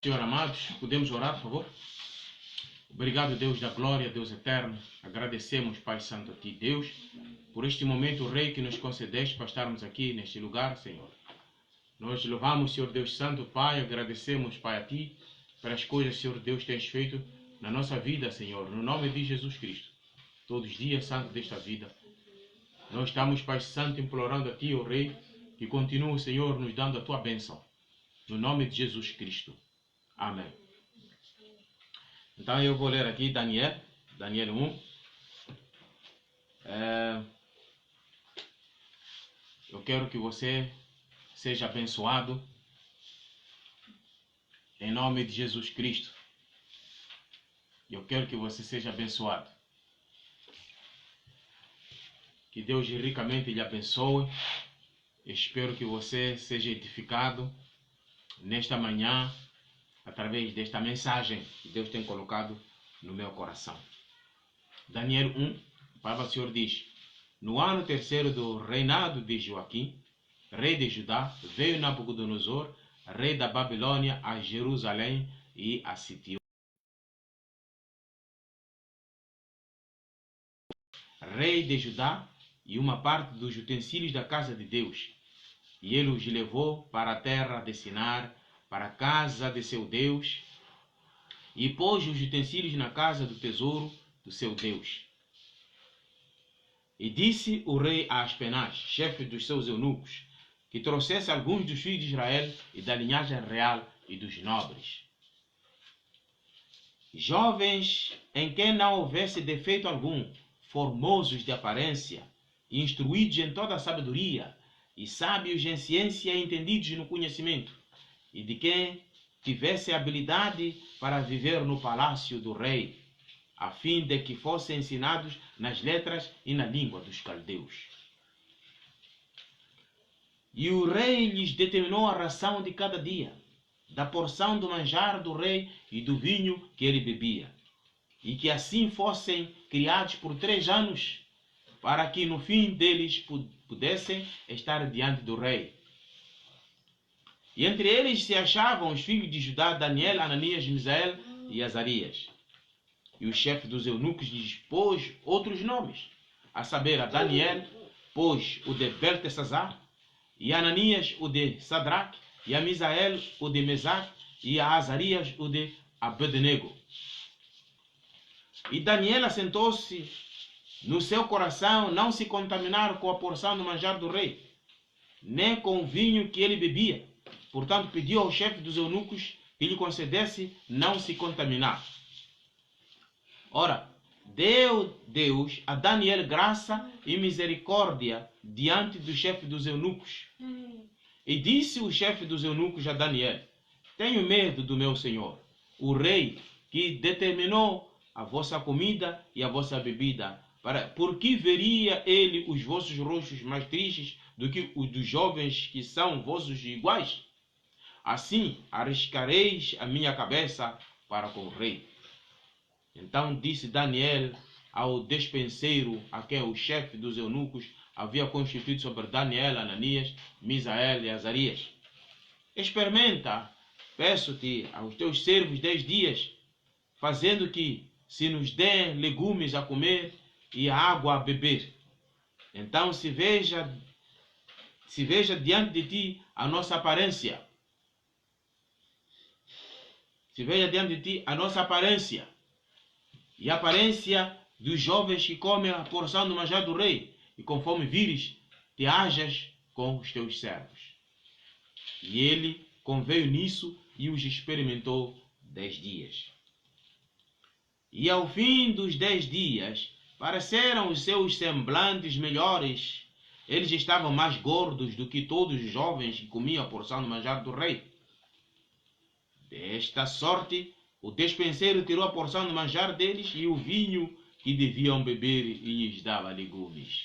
Senhor amados, podemos orar, por favor? Obrigado, Deus da glória, Deus eterno. Agradecemos, Pai Santo, a Ti, Deus, por este momento, Rei, que nos concedeste para estarmos aqui neste lugar, Senhor. Nós louvamos, Senhor Deus Santo, Pai, agradecemos, Pai, a Ti, pelas coisas, Senhor Deus, tens feito na nossa vida, Senhor, no nome de Jesus Cristo. Todos os dias, Santo, desta vida. Nós estamos, Pai Santo, implorando a Ti, ó Rei, que continue, Senhor, nos dando a Tua bênção. No nome de Jesus Cristo. Amém. Então eu vou ler aqui Daniel 1. Eu quero que você seja abençoado em nome de Jesus Cristo. Eu quero que você seja abençoado. Que Deus ricamente lhe abençoe. Espero que você seja edificado nesta manhã através desta mensagem que Deus tem colocado no meu coração. Daniel 1, a palavra do Senhor diz: no ano terceiro do reinado de Joaquim, rei de Judá, veio Nabucodonosor, rei da Babilônia, a Jerusalém e a sitiou. Rei de Judá e uma parte dos utensílios da casa de Deus, e ele os levou para a terra de Sinar, para a casa de seu Deus, e pôs os utensílios na casa do tesouro do seu Deus. E disse o rei a Aspenaz, chefe dos seus eunucos, que trouxesse alguns dos filhos de Israel e da linhagem real e dos nobres, jovens em quem não houvesse defeito algum, formosos de aparência, instruídos em toda a sabedoria, e sábios em ciência e entendidos no conhecimento, e de quem tivesse habilidade para viver no palácio do rei, a fim de que fossem ensinados nas letras e na língua dos caldeus. E o rei lhes determinou a ração de cada dia, da porção do manjar do rei e do vinho que ele bebia, e que assim fossem criados por 3 anos, para que no fim deles pudessem estar diante do rei. E entre eles se achavam os filhos de Judá, Daniel, Ananias, Misael e Azarias. E o chefe dos eunucos lhes pôs outros nomes, a saber, a Daniel pôs o de Beltesazar, e a Ananias o de Sadraque, e a Misael o de Mesaque, e a Azarias o de Abednego. E Daniel assentou-se no seu coração não se contaminar com a porção do manjar do rei, nem com o vinho que ele bebia. Portanto, pediu ao chefe dos eunucos que lhe concedesse não se contaminar. Ora, deu Deus a Daniel graça e misericórdia diante do chefe dos eunucos. E disse o chefe dos eunucos a Daniel: tenho medo do meu senhor, o rei, que determinou a vossa comida e a vossa bebida, porque veria ele os vossos rostos mais tristes do que os dos jovens que são vossos iguais? Assim arriscareis a minha cabeça para com o rei. Então disse Daniel ao despenseiro, a quem o chefe dos eunucos havia constituído sobre Daniel, Ananias, Misael e Azarias: experimenta, peço-te, aos teus servos 10 dias, fazendo que se nos dêem legumes a comer e a água a beber. Então se veja diante de ti a nossa aparência. Se veja diante de ti a nossa aparência e a aparência dos jovens que comem a porção do manjar do rei, e conforme vires, te hajas com os teus servos. E ele conveio nisso e os experimentou 10 dias. E ao fim dos 10 dias, pareceram os seus semblantes melhores. Eles estavam mais gordos do que todos os jovens que comiam a porção do manjar do rei. Desta sorte, o despenseiro tirou a porção do manjar deles e o vinho que deviam beber e lhes dava legumes.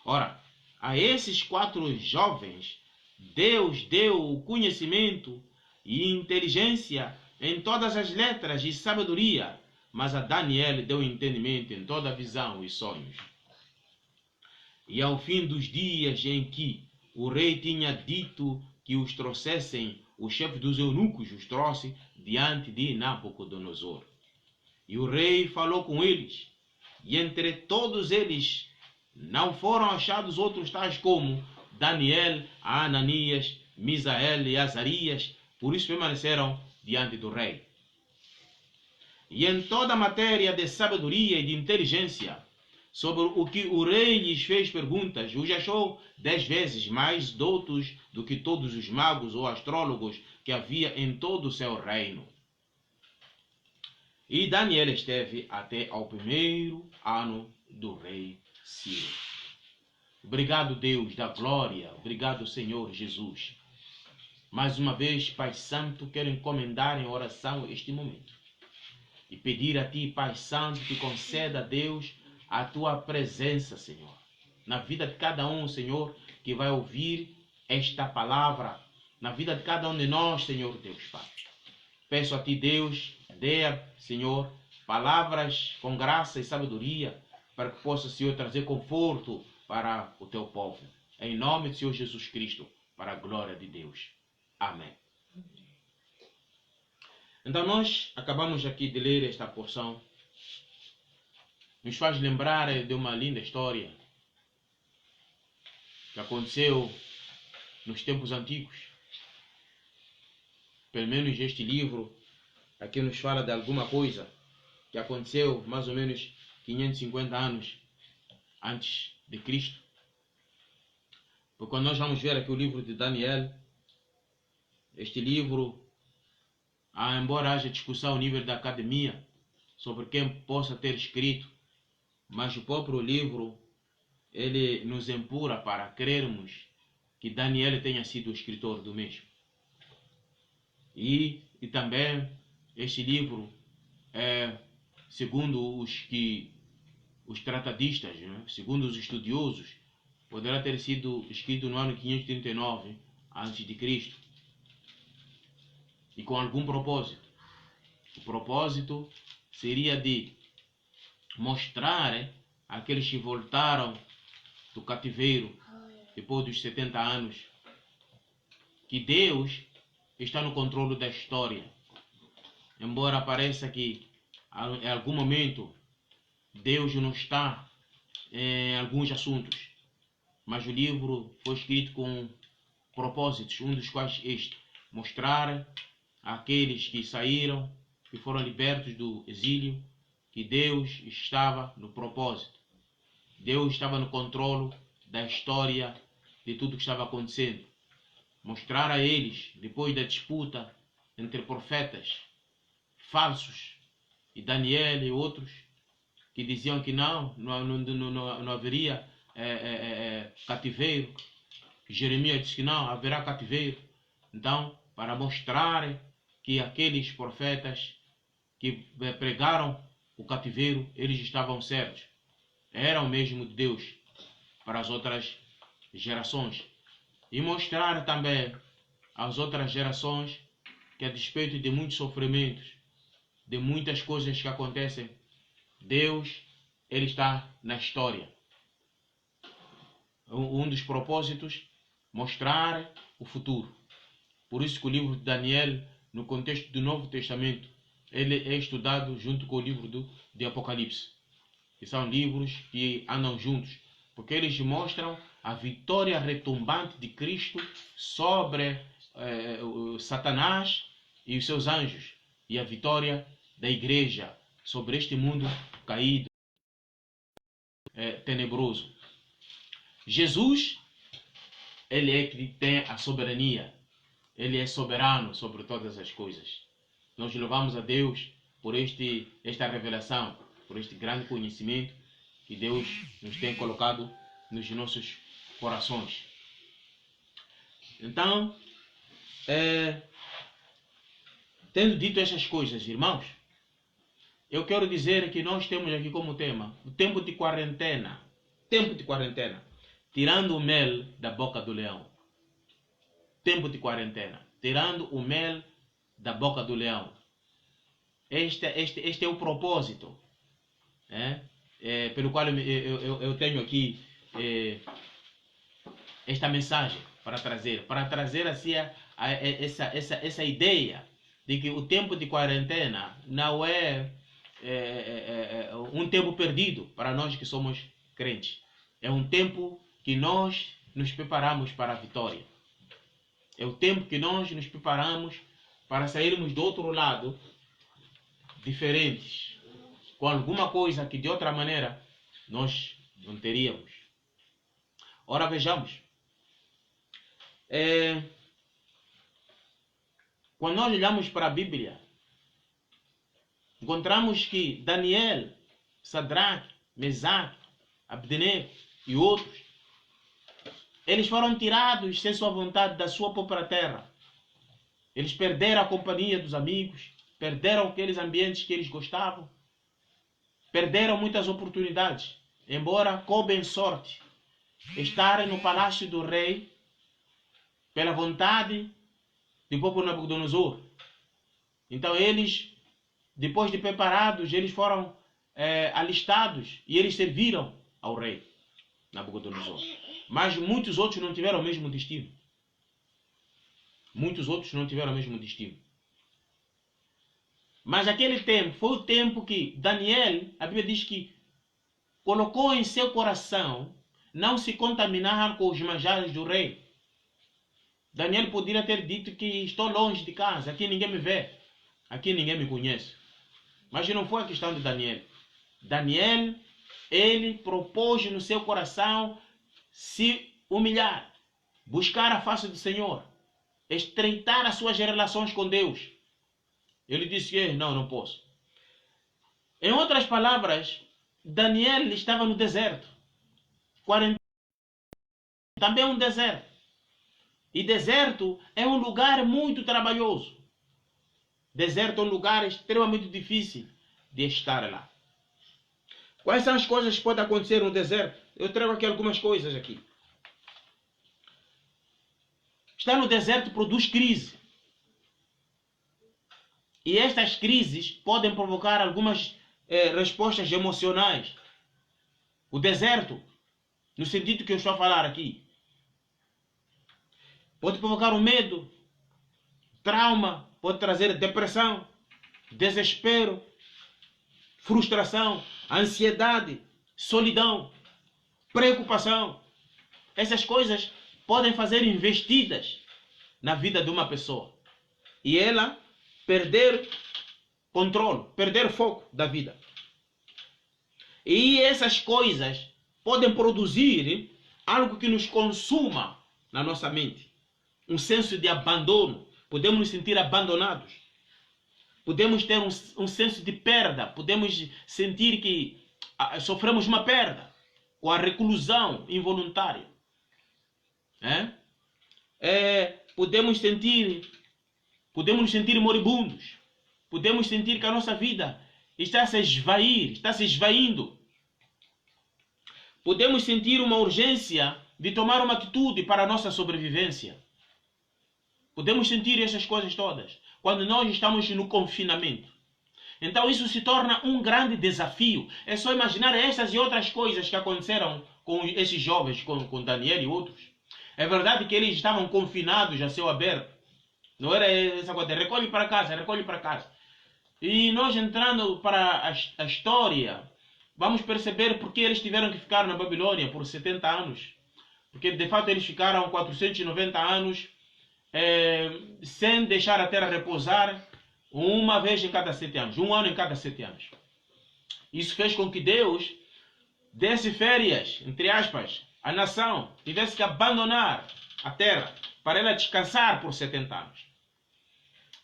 Ora, a esses 4 jovens, Deus deu o conhecimento e inteligência em todas as letras e sabedoria, mas a Daniel deu entendimento em toda a visão e sonhos. E ao fim dos dias em que o rei tinha dito que os trouxessem, o chefe dos eunucos os trouxe diante de Nabucodonosor. E o rei falou com eles, e entre todos eles não foram achados outros tais como Daniel, Ananias, Misael e Azarias, por isso permaneceram diante do rei. E em toda a matéria de sabedoria e de inteligência, sobre o que o rei lhes fez perguntas, os achou 10 vezes mais doutos do que todos os magos ou astrólogos que havia em todo o seu reino. E Daniel esteve até ao 1º ano do rei Ciro. Obrigado, Deus da glória. Obrigado, Senhor Jesus. Mais uma vez, Pai Santo, quero encomendar em oração este momento e pedir a Ti, Pai Santo, que conceda a Deus a Tua presença, Senhor, na vida de cada um, Senhor, que vai ouvir esta palavra, na vida de cada um de nós, Senhor Deus, Pai. Peço a Ti, Deus, dê, Senhor, palavras com graça e sabedoria, para que possa, Senhor, trazer conforto para o Teu povo. Em nome do Senhor Jesus Cristo, para a glória de Deus. Amém. Então nós acabamos aqui de ler esta porção. Nos faz lembrar de uma linda história que aconteceu nos tempos antigos. Pelo menos este livro aqui nos fala de alguma coisa que aconteceu mais ou menos 550 anos antes de Cristo. Porque quando nós vamos ver aqui o livro de Daniel, este livro, embora haja discussão ao nível da academia sobre quem possa ter escrito, mas o próprio livro, ele nos empurra para crermos que Daniel tenha sido o escritor do mesmo. E também este livro, segundo os tratadistas, né, segundo os estudiosos, poderá ter sido escrito no ano 539 a.C. e com algum propósito. O propósito seria de mostrar àqueles que voltaram do cativeiro depois dos 70 anos que Deus está no controle da história. Embora pareça que em algum momento Deus não está em alguns assuntos, mas o livro foi escrito com propósitos, um dos quais este: mostrar àqueles que saíram, que foram libertos do exílio, que Deus estava no propósito. Deus estava no controle da história de tudo que estava acontecendo. Mostrar a eles, depois da disputa entre profetas falsos e Daniel e outros, que diziam que não haveria cativeiro. Jeremias disse que não haverá cativeiro. Então, para mostrar que aqueles profetas que pregaram o cativeiro, eles estavam certos, eram mesmo de Deus para as outras gerações. E mostrar também às outras gerações que, a despeito de muitos sofrimentos, de muitas coisas que acontecem, Deus, ele está na história. Um dos propósitos, mostrar o futuro. Por isso que o livro de Daniel, no contexto do Novo Testamento, ele é estudado junto com o livro de Apocalipse, que são livros que andam juntos, porque eles mostram a vitória retumbante de Cristo sobre Satanás e os seus anjos, e a vitória da igreja sobre este mundo caído, tenebroso. Jesus, ele é que tem a soberania, ele é soberano sobre todas as coisas. Nós louvamos a Deus por esta revelação, por este grande conhecimento que Deus nos tem colocado nos nossos corações. Então, tendo dito essas coisas, irmãos, eu quero dizer que nós temos aqui como tema o tempo de quarentena. Tempo de quarentena. Tirando o mel da boca do leão. Tempo de quarentena. Tirando o mel da boca do leão. Este é o propósito pelo qual eu tenho aqui esta mensagem. para trazer assim essa ideia de que o tempo de quarentena não é um tempo perdido para nós que somos crentes. É um tempo que nós nos preparamos para a vitória. É o tempo que nós nos preparamos para sairmos do outro lado diferentes, com alguma coisa que de outra maneira nós não teríamos. Ora, vejamos. Quando nós olhamos para a Bíblia, encontramos que Daniel, Sadraque, Mesaque, Abdenego e outros, eles foram tirados sem sua vontade da sua própria terra. Eles perderam a companhia dos amigos, perderam aqueles ambientes que eles gostavam, perderam muitas oportunidades, embora coubem sorte estarem no palácio do rei pela vontade do povo Nabucodonosor. Então eles, depois de preparados, eles foram alistados e eles serviram ao rei Nabucodonosor. Mas muitos outros não tiveram o mesmo destino. Muitos outros não tiveram o mesmo destino. Mas aquele tempo foi o tempo que Daniel, a Bíblia diz que colocou em seu coração não se contaminar com os manjares do rei. Daniel poderia ter dito que estou longe de casa, aqui ninguém me vê, aqui ninguém me conhece. Mas não foi a questão de Daniel. Daniel, ele propôs no seu coração se humilhar, buscar a face do Senhor, estreitar as suas relações com Deus. Ele disse que não posso. Em outras palavras, Daniel estava no deserto. 40 também é um deserto. E deserto é um lugar muito trabalhoso. Deserto é um lugar extremamente difícil de estar lá. Quais são as coisas que podem acontecer no deserto? Eu trago aqui algumas coisas aqui. Estar no deserto produz crise. E estas crises podem provocar algumas respostas emocionais. O deserto, no sentido que eu estou a falar aqui, pode provocar o medo, trauma, pode trazer depressão, desespero, frustração, ansiedade, solidão, preocupação. Essas coisas podem fazer investidas na vida de uma pessoa. E ela perder controle, perder foco da vida. E essas coisas podem produzir algo que nos consuma na nossa mente. Um senso de abandono. Podemos nos sentir abandonados. Podemos ter um senso de perda. Podemos sentir que sofremos uma perda. Ou a reclusão involuntária. Podemos nos sentir moribundos. Podemos sentir que a nossa vida está a se esvair, está se esvaindo. Podemos sentir uma urgência de tomar uma atitude para a nossa sobrevivência. Podemos sentir essas coisas todas quando nós estamos no confinamento. Então isso se torna um grande desafio. É só imaginar essas e outras coisas que aconteceram com esses jovens, com Daniel e outros. É verdade que eles estavam confinados a céu aberto. Não era essa coisa de recolhe para casa, recolhe para casa. E nós entrando para a história, vamos perceber porque eles tiveram que ficar na Babilônia por 70 anos. Porque de fato eles ficaram 490 anos sem deixar a terra repousar uma vez em cada 7 anos. Um ano em cada 7 anos. Isso fez com que Deus desse férias, entre aspas, a nação tivesse que abandonar a terra para ela descansar por 70 anos.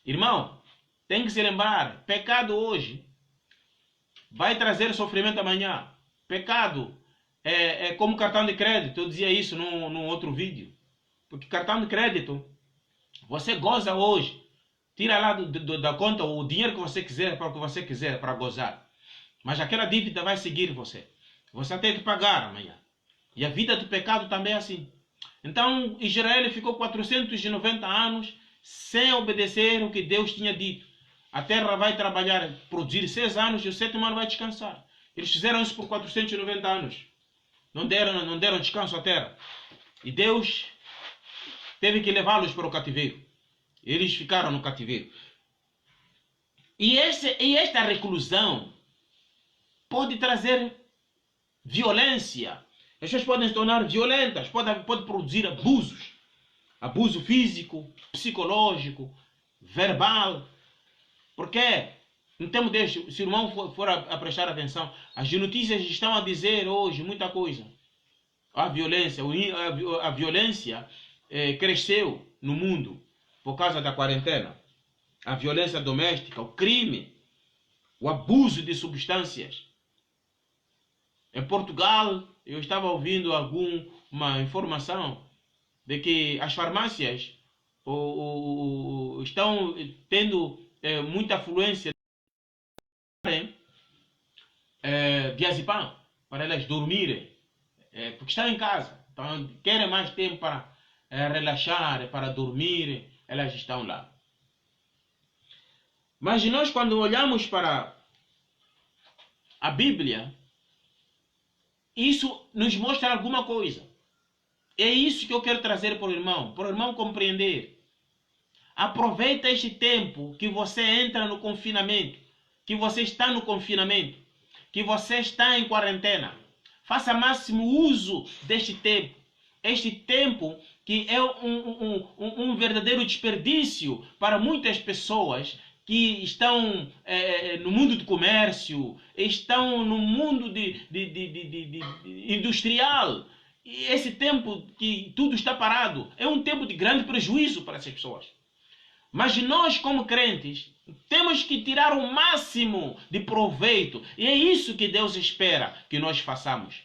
Irmão, tem que se lembrar, pecado hoje vai trazer sofrimento amanhã. Pecado é como cartão de crédito. Eu dizia isso num outro vídeo. Porque cartão de crédito, você goza hoje. Tira lá da conta o dinheiro que você quiser, para o que você quiser, para gozar. Mas aquela dívida vai seguir você. Você tem que pagar amanhã. E a vida do pecado também é assim. Então Israel ficou 490 anos sem obedecer o que Deus tinha dito. A terra vai trabalhar, produzir 6 anos e o 7º ano vai descansar. Eles fizeram isso por 490 anos. Não deram descanso à terra. E Deus teve que levá-los para o cativeiro. Eles ficaram no cativeiro. E esta reclusão pode trazer violência. As pessoas podem se tornar violentas, pode produzir abusos. Abuso físico, psicológico, verbal. Porque, no tempo deste, se o irmão for a prestar atenção, as notícias estão a dizer hoje muita coisa. A violência cresceu no mundo por causa da quarentena. A violência doméstica, o crime, o abuso de substâncias. Em Portugal, eu estava ouvindo alguma informação de que as farmácias estão tendo muita afluência de diazepam para elas dormirem, porque estão em casa, então querem mais tempo para relaxar, para dormir, elas estão lá. Mas nós, quando olhamos para a Bíblia, isso nos mostra alguma coisa. É isso que eu quero trazer para o irmão compreender. Aproveita este tempo que você entra no confinamento, que você está no confinamento, que você está em quarentena. Faça máximo uso deste tempo. Este tempo que é um verdadeiro desperdício para muitas pessoas que estão no mundo do comércio, estão no mundo industrial. E esse tempo que tudo está parado é um tempo de grande prejuízo para essas pessoas. Mas nós, como crentes, temos que tirar o máximo de proveito. E é isso que Deus espera que nós façamos.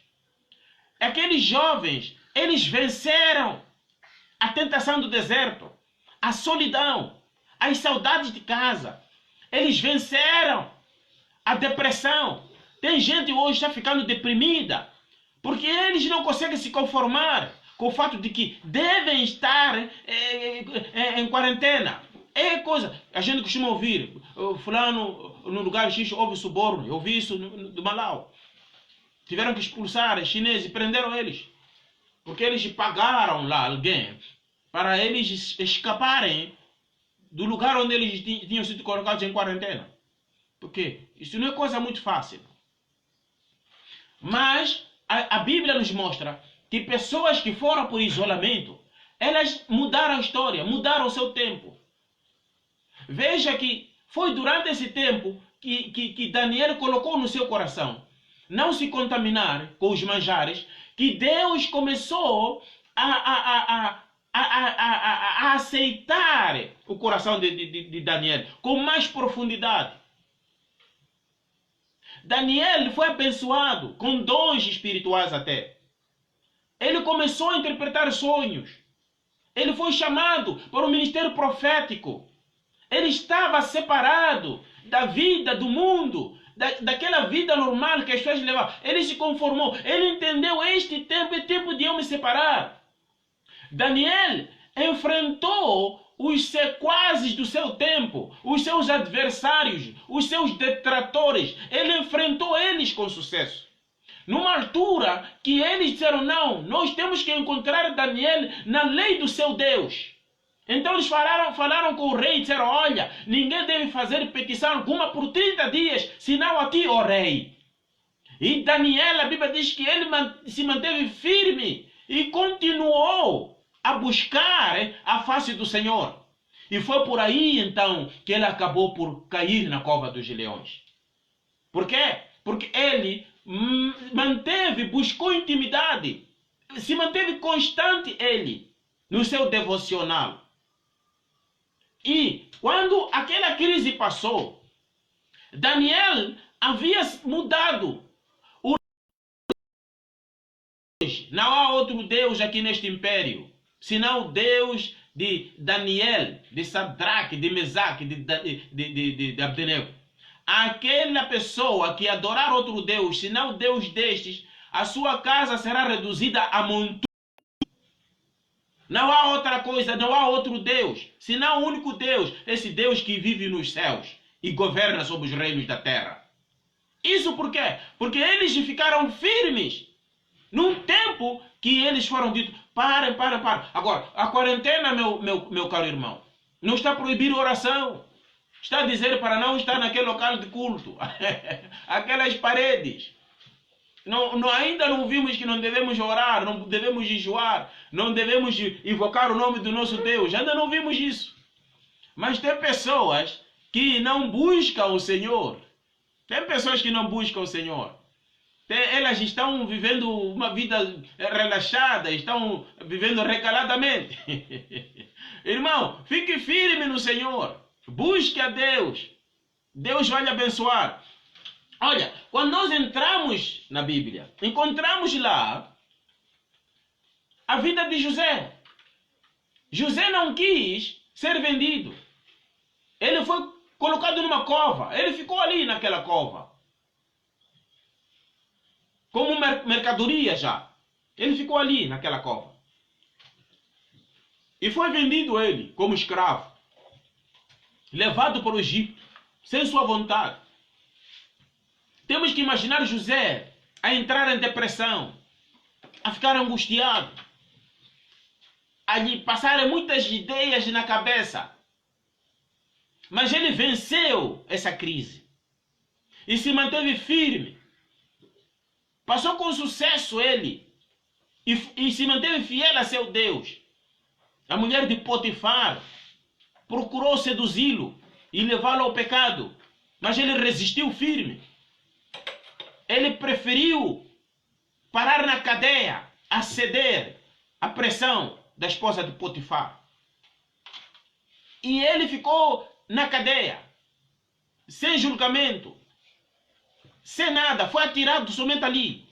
Aqueles jovens, eles venceram a tentação do deserto, a solidão, as saudades de casa. Eles venceram a depressão. Tem gente hoje já ficando deprimida, porque eles não conseguem se conformar com o fato de que devem estar em quarentena. É coisa, a gente costuma ouvir, fulano no lugar X houve suborno. Eu ouvi isso do Malau. Tiveram que expulsar os chineses, prenderam eles, porque eles pagaram lá alguém para eles escaparem do lugar onde eles tinham sido colocados em quarentena. Porque isso não é coisa muito fácil. Mas a Bíblia nos mostra que pessoas que foram por isolamento, elas mudaram a história, mudaram o seu tempo. Veja que foi durante esse tempo que Daniel colocou no seu coração não se contaminar com os manjares, que Deus começou a aceitar o coração de Daniel com mais profundidade. Daniel foi abençoado com dons espirituais até. Ele começou a interpretar sonhos. Ele foi chamado para o ministério profético. Ele estava separado da vida do mundo, daquela vida normal que as pessoas levavam. Ele se conformou. Ele entendeu: este tempo é tempo de eu me separar. Daniel enfrentou os sequazes do seu tempo, os seus adversários, os seus detratores. Ele enfrentou eles com sucesso. Numa altura que eles disseram: não, nós temos que encontrar Daniel na lei do seu Deus. Então eles falaram com o rei e disseram: olha, ninguém deve fazer petição alguma por 30 dias, senão a ti, ó rei. E Daniel, a Bíblia diz que ele se manteve firme e continuou a buscar a face do Senhor. E foi por aí, então, que ele acabou por cair na cova dos leões. Por quê? Porque ele buscou intimidade, se manteve constante ele no seu devocional. E quando aquela crise passou, Daniel havia mudado. Não há outro Deus aqui neste império, senão o Deus de Daniel, de Sadraque, de Mesaque, de Abdenego. Aquela pessoa que adorar outro Deus, senão o Deus destes, a sua casa será reduzida a montanha. Não há outra coisa, não há outro Deus, senão o único Deus, esse Deus que vive nos céus e governa sobre os reinos da terra. Isso por quê? Porque eles ficaram firmes num tempo que eles foram ditos: Parem. Agora, a quarentena, meu caro irmão, não está a proibir oração. Está a dizer para não estar naquele local de culto. Aquelas paredes. Ainda não vimos que não devemos orar, não devemos jejuar, não devemos invocar o nome do nosso Deus. Ainda não vimos isso. Mas tem pessoas que não buscam o Senhor. Tem pessoas que não buscam o Senhor. Elas estão vivendo uma vida relaxada, estão vivendo recaladamente. Irmão, fique firme no Senhor. Busque a Deus. Deus vai lhe abençoar. Olha, quando nós entramos na Bíblia, encontramos lá a vida de José. José não quis ser vendido. Ele foi colocado numa cova. Ele ficou ali naquela cova. Como mercadoria já. Ele ficou ali naquela cova. E foi vendido ele como escravo. Levado para o Egito. Sem sua vontade. Temos que imaginar José a entrar em depressão. A ficar angustiado. A lhe passarem muitas ideias na cabeça. Mas ele venceu essa crise. E se manteve firme. Passou com sucesso ele. E se manteve fiel a seu Deus. A mulher de Potifar procurou seduzi-lo e levá-lo ao pecado. Mas ele resistiu firme. Ele preferiu parar na cadeia a ceder à pressão da esposa de Potifar. E ele ficou na cadeia, sem julgamento, sem nada, foi atirado somente ali.